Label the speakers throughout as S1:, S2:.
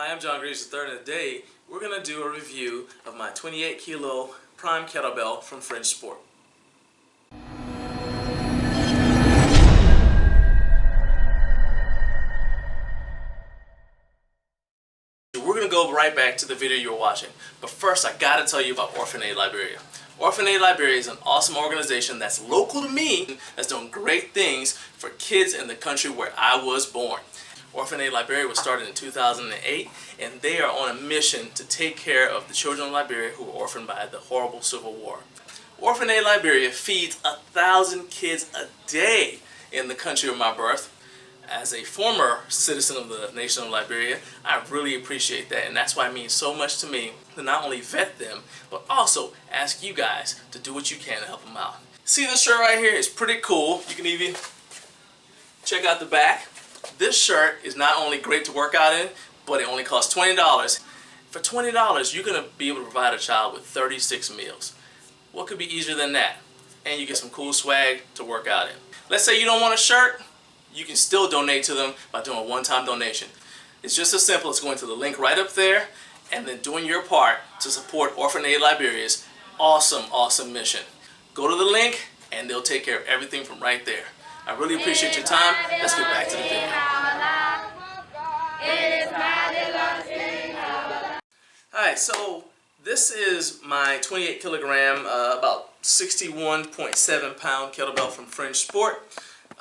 S1: Hi, I'm John Greaves III, and today we're going to do a review of my 28 kilo Prime Kettlebell from Fringe Sport. We're going to go right back to the video you were watching, but first I got to tell you about Orphan Aid Liberia. Orphan Aid Liberia is an awesome organization that's local to me, that's doing great things for kids in the country where I was born. Orphan Aid Liberia was started in 2008, and they are on a mission to take care of the children of Liberia who were orphaned by the horrible civil war. Orphan Aid Liberia feeds 1,000 kids a day in the country of my birth. As a former citizen of the nation of Liberia, I really appreciate that, and that's why it means so much to me to not only vet them, but also ask you guys to do what you can to help them out. See this shirt right here? It's pretty cool. You can even check out the back. This shirt is not only great to work out in, but it only costs $20. For $20, you're going to be able to provide a child with 36 meals. What could be easier than that? And you get some cool swag to work out in. Let's say you don't want a shirt, you can still donate to them by doing a one-time donation. It's just as simple as going to the link right up there and then doing your part to support Orphan Aid Liberia's awesome mission. Go to the link and they'll take care of everything from right there. I really appreciate your time. Let's get back to the video. Alright, so this is my 28 kilogram, about 61.7 pound kettlebell from Fringe Sport.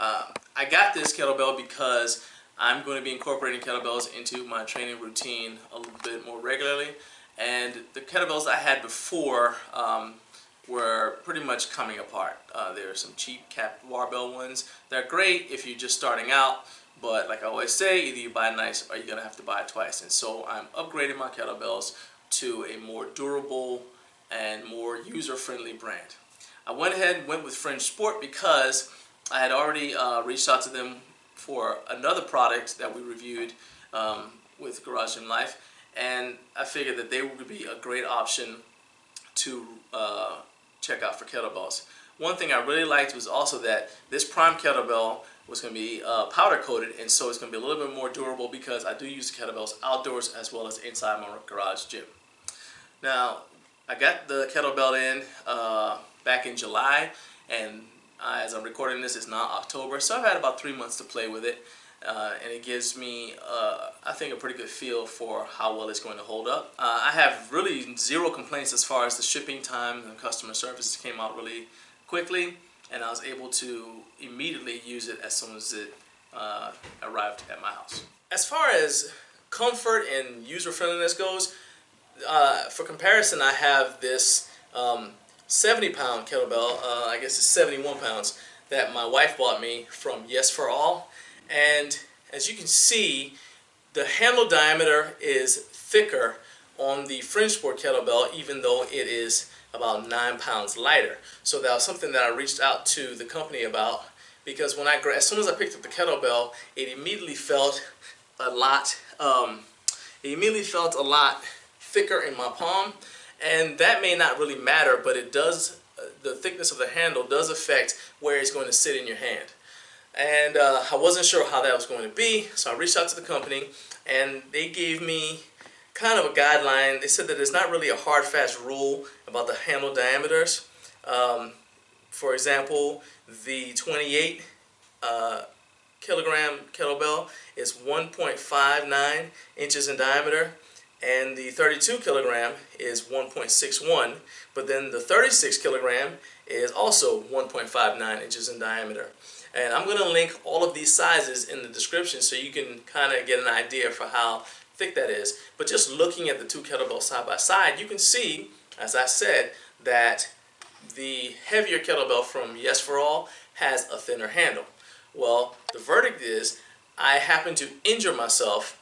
S1: I got this kettlebell because I'm going to be incorporating kettlebells into my training routine a little bit more regularly. And the kettlebells I had before were pretty much coming apart. There are some cheap capped barbell ones. They're great if you're just starting out, but like I always say, either you buy nice or you're going to have to buy it twice. And so I'm upgrading my kettlebells to a more durable and more user-friendly brand. I went ahead and went with Fringe Sport because I had already reached out to them for another product that we reviewed with Garage Gym Life, and I figured that they would be a great option to check out for kettlebells. One thing I really liked was also that this Prime kettlebell was going to be powder coated, and so it's going to be a little bit more durable because I do use kettlebells outdoors as well as inside my garage gym. Now, I got the kettlebell in back in July, and as I'm recording this, it's now October, so I've had about 3 months to play with it, and it gives me, I think, a pretty good feel for how well it's going to hold up. I have really zero complaints as far as the shipping time and customer service. Came out really quickly, and I was able to immediately use it as soon as it arrived at my house. As far as comfort and user-friendliness goes, for comparison, I have this 70-pound kettlebell, I guess it's 71 pounds, that my wife bought me from Yes For All. And as you can see, the handle diameter is thicker on the Fringe Sport kettlebell, even though it is about 9 pounds lighter. So that was something that I reached out to the company about, because when as soon as I picked up the kettlebell, it immediately felt a lot thicker in my palm. And that may not really matter, but it does, the thickness of the handle does affect where it's going to sit in your hand. And I wasn't sure how that was going to be, so I reached out to the company, and they gave me kind of a guideline. They said that there's not really a hard, fast rule about the handle diameters. For example, the 28 kilogram kettlebell is 1.59 inches in diameter, and the 32 kilogram is 1.61, but then the 36 kilogram is also 1.59 inches in diameter. And I'm going to link all of these sizes in the description so you can kind of get an idea for how thick that is. But just looking at the two kettlebells side by side, you can see, as I said, that the heavier kettlebell from Yes For All has a thinner handle. Well, the verdict is I happened to injure myself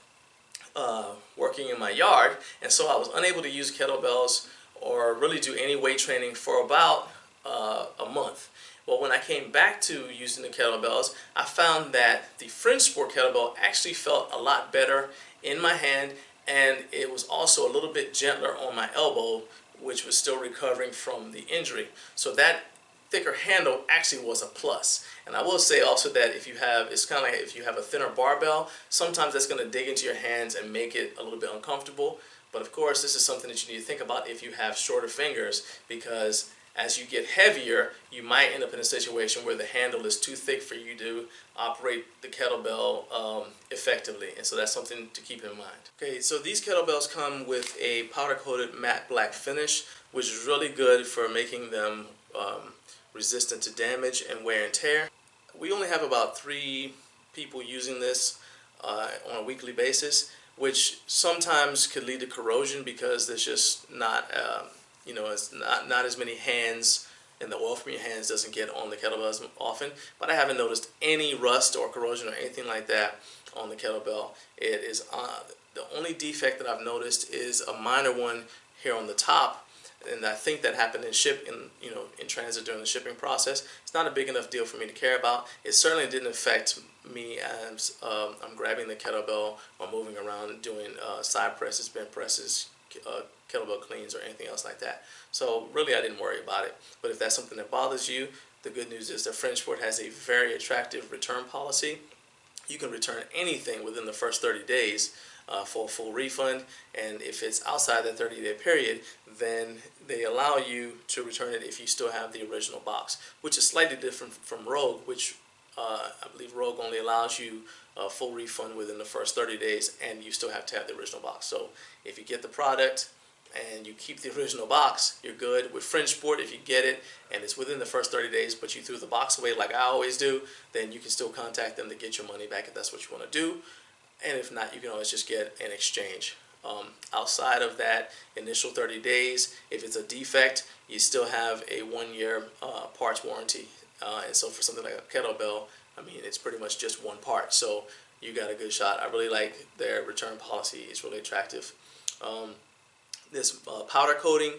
S1: working in my yard, and so I was unable to use kettlebells or really do any weight training for about a month. Well, when I came back to using the kettlebells, I found that the Fringe Sport kettlebell actually felt a lot better in my hand, and it was also a little bit gentler on my elbow, which was still recovering from the injury. So that thicker handle actually was a plus. And I will say also that if you have, it's kind of like if you have a thinner barbell, sometimes that's going to dig into your hands and make it a little bit uncomfortable. But of course, this is something that you need to think about if you have shorter fingers, because as you get heavier, you might end up in a situation where the handle is too thick for you to operate the kettlebell effectively. And so that's something to keep in mind. Okay, so these kettlebells come with a powder-coated matte black finish, which is really good for making them resistant to damage and wear and tear. We only have about 3 people using this on a weekly basis, which sometimes could lead to corrosion because there's just not, it's not as many hands, and the oil from your hands doesn't get on the kettlebells often. But I haven't noticed any rust or corrosion or anything like that on the kettlebell. It is the only defect that I've noticed is a minor one here on the top. And I think that happened in transit during the shipping process. It's not a big enough deal for me to care about. It certainly didn't affect me as I'm grabbing the kettlebell or moving around and doing side presses, bench presses, kettlebell cleans, or anything else like that. So really, I didn't worry about it. But if that's something that bothers you, the good news is that Fringe Sport has a very attractive return policy. You can return anything within the first 30 days. For a full refund, and if it's outside that 30-day period, then they allow you to return it if you still have the original box, which is slightly different from Rogue, which I believe Rogue only allows you a full refund within the first 30 days, and you still have to have the original box. So if you get the product and you keep the original box, you're good. With Fringe Sport, if you get it and it's within the first 30 days, but you threw the box away like I always do, then you can still contact them to get your money back if that's what you want to do. And if not, you can always just get an exchange. Outside of that initial 30 days, if it's a defect, you still have a 1-year parts warranty. And so for something like a kettlebell, I mean, it's pretty much just one part. So you got a good shot. I really like their return policy. It's really attractive. This powder coating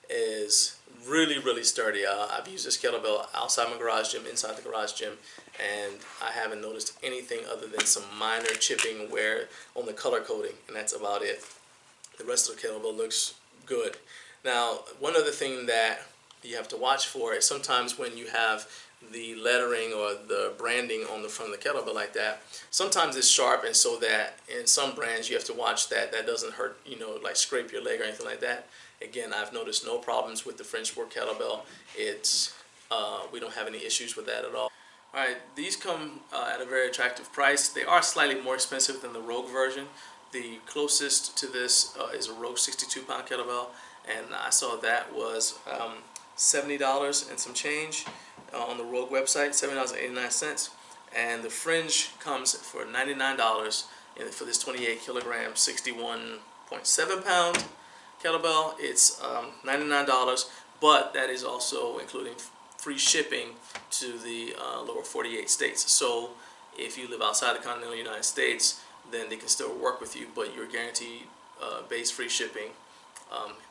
S1: is really sturdy. I've used this kettlebell outside my garage gym, inside the garage gym, and I haven't noticed anything other than some minor chipping wear on the color coating, and that's about it. The rest of the kettlebell looks good. Now, one other thing that you have to watch for is sometimes when you have the lettering or the branding on the front of the kettlebell like that, sometimes it's sharp, and so that in some brands you have to watch that doesn't hurt, like scrape your leg or anything like that. Again, I've noticed no problems with the Fringe Sport kettlebell. We don't have any issues with that at all. Alright, these come at a very attractive price. They are slightly more expensive than the Rogue version. The closest to this is a Rogue 62-pound kettlebell, and I saw that was $70 and some change on the Rogue website, $70.89. And the Fringe comes for $99 for this 28 kilogram, 61.7 pound kettlebell. It's $99, but that is also including free shipping to the lower 48 states. So if you live outside the continental United States, then they can still work with you, but you're guaranteed base free shipping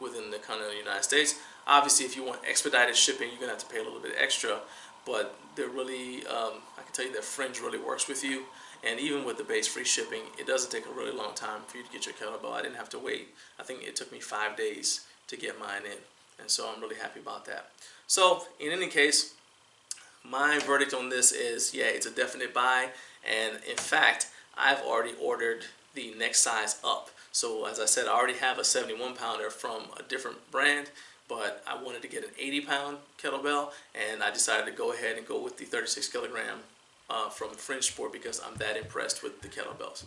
S1: within the continental United States. Obviously, if you want expedited shipping, you're gonna have to pay a little bit extra, but they're really, I can tell you that Fringe really works with you. And even with the base free shipping, it doesn't take a really long time for you to get your kettlebell. I didn't have to wait. I think it took me 5 days to get mine in, and so I'm really happy about that. So in any case, my verdict on this is, yeah, it's a definite buy. And in fact, I've already ordered the next size up. So as I said, I already have a 71-pounder from a different brand, but I wanted to get an 80-pound kettlebell, and I decided to go ahead and go with the 36 kilogram from Fringe Sport because I'm that impressed with the kettlebells.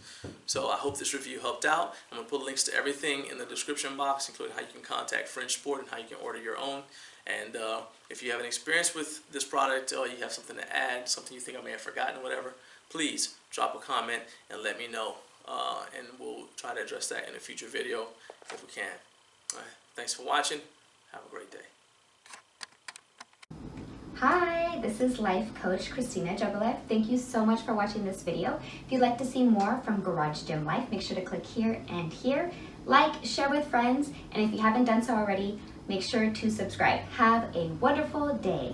S1: So I hope this review helped out. I'm going to put links to everything in the description box, including how you can contact Fringe Sport and how you can order your own. And if you have an experience with this product, or you have something to add, something you think I may have forgotten or whatever, please drop a comment and let me know. And we'll try to address that in a future video if we can. All right, thanks for watching. Have a great day.
S2: Hi, this is Life Coach Christina Jogalev. Thank you so much for watching this video. If you'd like to see more from Garage Gym Life, make sure to click here and here. Like, share with friends, and if you haven't done so already, make sure to subscribe. Have a wonderful day.